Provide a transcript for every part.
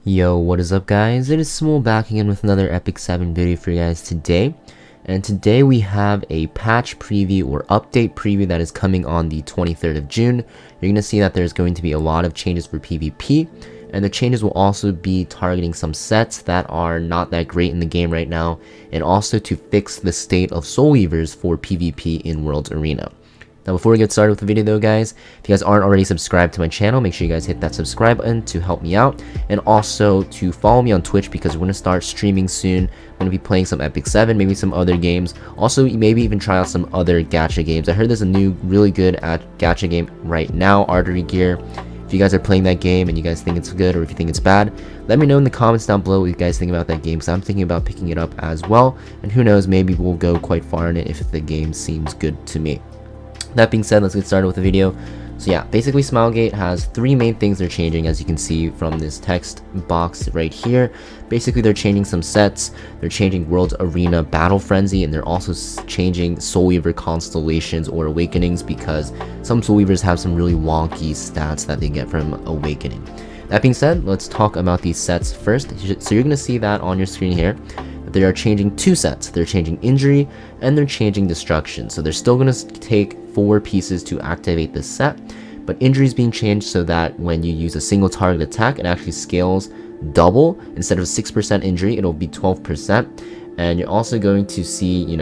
Yo, what is up guys? It is Samool back again with another Epic 7 video for you guys today. And today we have a patch preview or update preview that is coming on the 23rd of June. You're going to see that there's going to be a lot of changes for PvP. And the changes will also be targeting some sets that are not that great in the game right now. And also to fix the state of SOULWEAVERs for PvP in World Arena. Now before we get started with the video though guys, if you guys aren't already subscribed to my channel, make sure you guys hit that subscribe button to help me out. And also to follow me on Twitch because we're going to start streaming soon. I'm going to be playing some Epic 7, maybe some other games. Also maybe even try out some other gacha games. I heard there's a new really good gacha game right now, Artery Gear. If you guys are playing that game and you guys think it's good or if you think it's bad, let me know in the comments down below what you guys think about that game, because I'm thinking about picking it up as well. And who knows, maybe we'll go quite far in it if the game seems good to me. That being said, let's get started with the video. So yeah, basically Smilegate has three main things they're changing, as you can see from this text box right here. Basically they're changing some sets, they're changing World Arena Battle Frenzy, and they're also changing SOULWEAVER constellations or awakenings, because some SOULWEAVERs have some really wonky stats that they get from awakening. That being said, let's talk about these sets first. So you're going to see that on your screen here. They are changing two sets. They're changing Injury and they're changing Destruction. So they're still going to take 4 pieces to activate this set, but Injury is being changed so that when you use a single target attack, it actually scales double. Instead of 6% injury, it'll be 12%. And you're also going to see,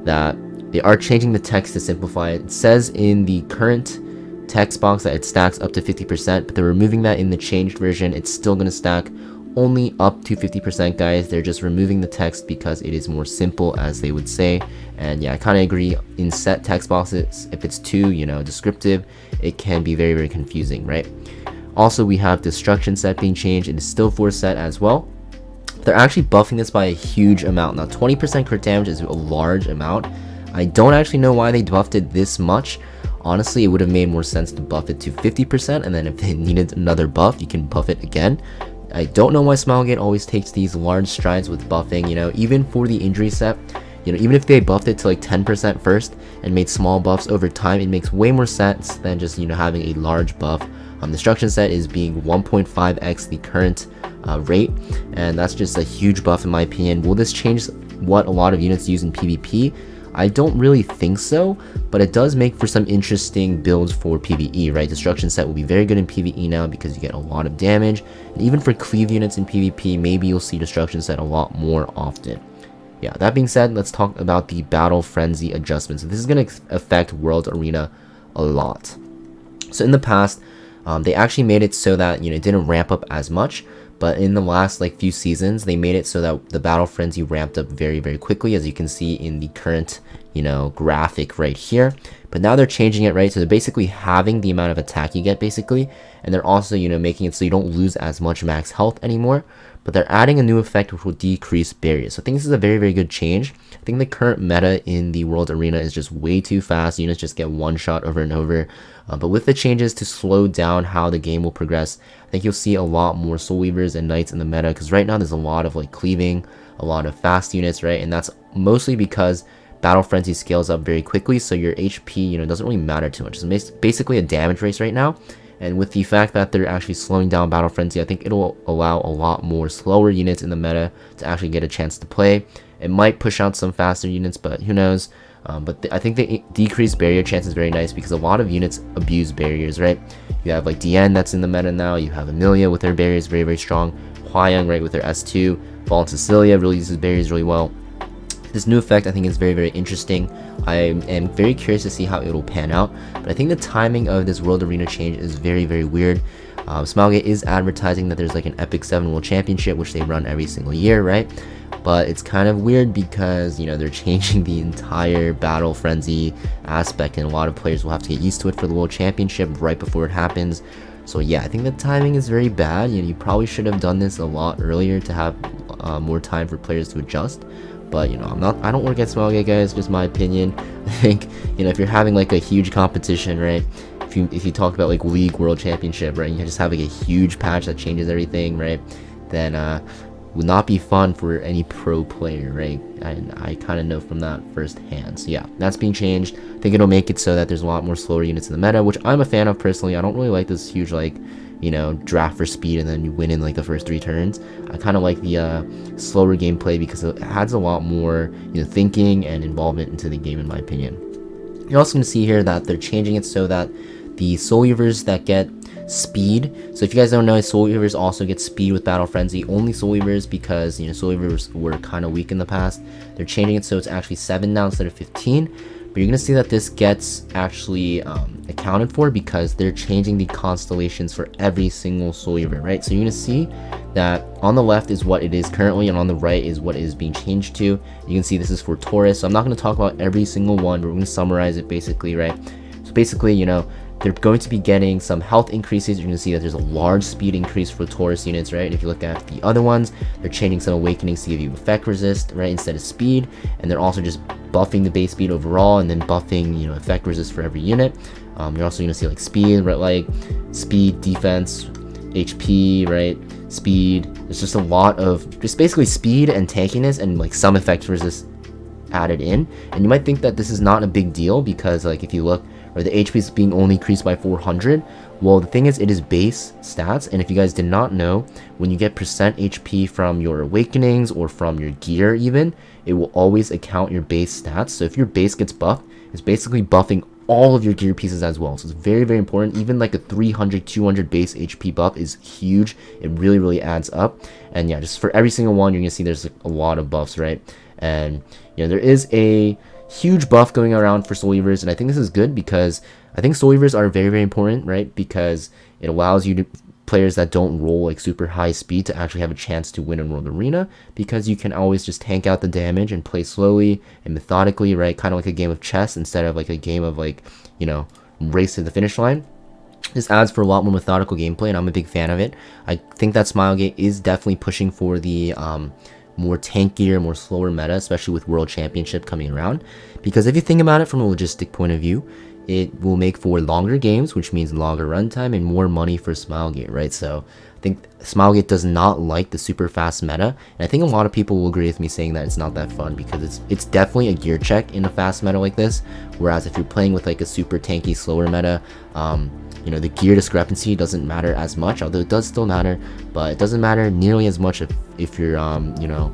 that they are changing the text to simplify it. It says in the current text box that it stacks up to 50%, but they're removing that in the changed version. It's still going to stack only up to 50%, guys. They're just removing the text because it is more simple, as they would say. And yeah, I kind of agree. In set text boxes, if it's too descriptive, it can be very confusing, right? Also, we have Destruction set being changed. It is still 4 set as well. They're actually buffing this by a huge amount. Now 20% crit damage is a large amount. I don't actually know why they buffed it this much. Honestly, it would have made more sense to buff it to 50%, and then if they needed another buff, you can buff it again. I don't know why Smilegate always takes these large strides with buffing, even for the Injury set. Even if they buffed it to like 10% first and made small buffs over time, it makes way more sense than just, having a large buff. Destruction set is being 1.5x the current rate, and that's just a huge buff in my opinion. Will this change what a lot of units use in PvP? I don't really think so, but it does make for some interesting builds for PvE, right? Destruction set will be very good in PvE now because you get a lot of damage. And even for cleave units in PvP, maybe you'll see Destruction set a lot more often. Yeah, that being said, let's talk about the Battle Frenzy adjustments. This is going to affect World Arena a lot. So in the past, they actually made it so that, it didn't ramp up as much. But in the last few seasons, they made it so that the Battle Frenzy ramped up very quickly, as you can see in the current, graphic right here. But now they're changing it, right? So they're basically halving the amount of attack you get, basically. And they're also, making it so you don't lose as much max health anymore. But they're adding a new effect which will decrease barriers. So I think this is a very good change. I think the current meta in the World Arena is just way too fast. Units just get one shot over and over. But with the changes to slow down how the game will progress, I think you'll see a lot more SOULWEAVERs and Knights in the meta. Because right now there's a lot of cleaving, a lot of fast units, right? And that's mostly because Battle Frenzy scales up very quickly. So your HP, doesn't really matter too much. It's basically a damage race right now. And with the fact that they're actually slowing down Battle Frenzy, I think it'll allow a lot more slower units in the meta to actually get a chance to play. It might push out some faster units, but who knows. But I think the decreased barrier chance is very nice because a lot of units abuse barriers, right? You have Diane that's in the meta now. You have Amelia with her barriers very strong. Hwayoung, right, with her S2. Fallen Cecilia really uses barriers really well. This new effect I think is very interesting. I am very curious to see how it will pan out, but I think the timing of this World Arena change is very weird. Smilegate is advertising that there's an Epic 7 World Championship, which they run every single year, right? But it's kind of weird because, they're changing the entire Battle Frenzy aspect, and a lot of players will have to get used to it for the World Championship right before it happens. So yeah, I think the timing is very bad. You probably should have done this a lot earlier to have more time for players to adjust. But I don't work at Smilegate, guys, just my opinion. I think, if you're having a huge competition, right? If you talk about League World Championship, right, you just have a huge patch that changes everything, right? Then would not be fun for any pro player, right? And I kind of know from that firsthand. So yeah, that's being changed. I think it'll make it so that there's a lot more slower units in the meta, which I'm a fan of personally. I don't really like this huge you know, draft for speed and then you win in like the first 3 turns. I kind of like the slower gameplay because it adds a lot more, you know, thinking and involvement into the game, in my opinion. You're also going to see here that they're changing it so that the Soulweavers that get speed, so if you guys don't know, Soulweavers also get speed with Battle Frenzy. Only Soulweavers, because, you know, Soulweavers were kind of weak in the past. They're changing it so it's actually 7 now instead of 15. But you're going to see that this gets actually accounted for because they're changing the constellations for every single Soulweaver, right? So you're going to see that on the left is what it is currently, and on the right is what it is being changed to. You can see this is for Taurus. So I'm not going to talk about every single one, but we're going to summarize it basically, right? So basically, you know, they're going to be getting some health increases. You're going to see that there's a large speed increase for Taurus units, right? And if you look at the other ones, they're changing some awakenings to give you effect resist, right, instead of speed. And they're also just buffing the base speed overall and then buffing, you know, effect resist for every unit. You're also going to see like speed, right, like speed, defense, HP, right, speed. There's just a lot of just basically speed and tankiness and like some effect resist added in. And you might think that this is not a big deal because, like, if you look, or the HP is being only increased by 400. Well, the thing is, it is base stats, and if you guys did not know, when you get percent HP from your awakenings or from your gear even, it will always account your base stats. So if your base gets buffed, it's basically buffing all of your gear pieces as well. So it's very, very important. Even like a 300, 200 base HP buff is huge. It really, really adds up. And yeah, just for every single one, you're gonna see there's a lot of buffs, right? And you know, there is a huge buff going around for Soulweavers, and I think this is good because I think Soulweavers are very, very important, right? Because it allows you to players that don't roll like super high speed to actually have a chance to win in World Arena, because you can always just tank out the damage and play slowly and methodically, right? Kind of like a game of chess instead of like a game of like, you know, race to the finish line. This adds for a lot more methodical gameplay, and I'm a big fan of it. I think that Smilegate is definitely pushing for the more tankier, more slower meta, especially with World Championship coming around. Because if you think about it from a logistic point of view, it will make for longer games, which means longer runtime and more money for Smilegate, right? So I think Smilegate does not like the super fast meta, and I think a lot of people will agree with me saying that it's not that fun because it's definitely a gear check in a fast meta like this. Whereas if you're playing with like a super tanky, slower meta, you know, the gear discrepancy doesn't matter as much, although it does still matter, but it doesn't matter nearly as much if you're you know,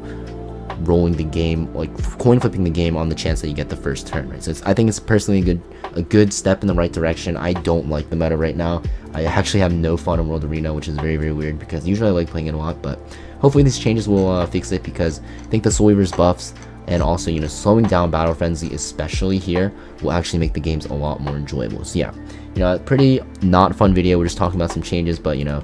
rolling the game, like coin flipping the game on the chance that you get the first turn, right? So I think it's personally a good step in the right direction. I don't like the meta right now. I actually have no fun in World Arena, which is very, very weird because usually I like playing it a lot, but hopefully these changes will fix it, because I think the Soulweavers buffs and also, you know, slowing down Battle Frenzy, especially here, will actually make the games a lot more enjoyable. So yeah, you know, pretty not fun video. We're just talking about some changes, but you know,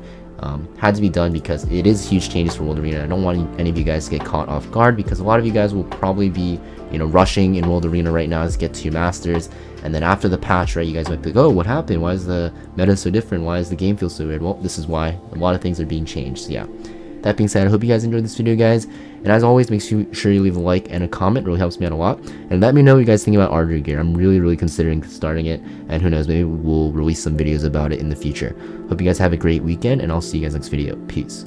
had to be done because it is huge changes for World Arena. I don't want any of you guys to get caught off guard, because a lot of you guys will probably be, you know, rushing in World Arena right now to get to Masters, and then after the patch, right, you guys might be like, oh, what happened? Why is the meta so different? Why does the game feel so weird? Well, this is why. A lot of things are being changed. So yeah, that being said, I hope you guys enjoyed this video, guys, and as always, make sure you leave a like and a comment. It really helps me out a lot, and let me know what you guys think about Ardor gear. I'm really considering starting it, and who knows, maybe we'll release some videos about it in the future. Hope you guys have a great weekend, and I'll see you guys next video. Peace.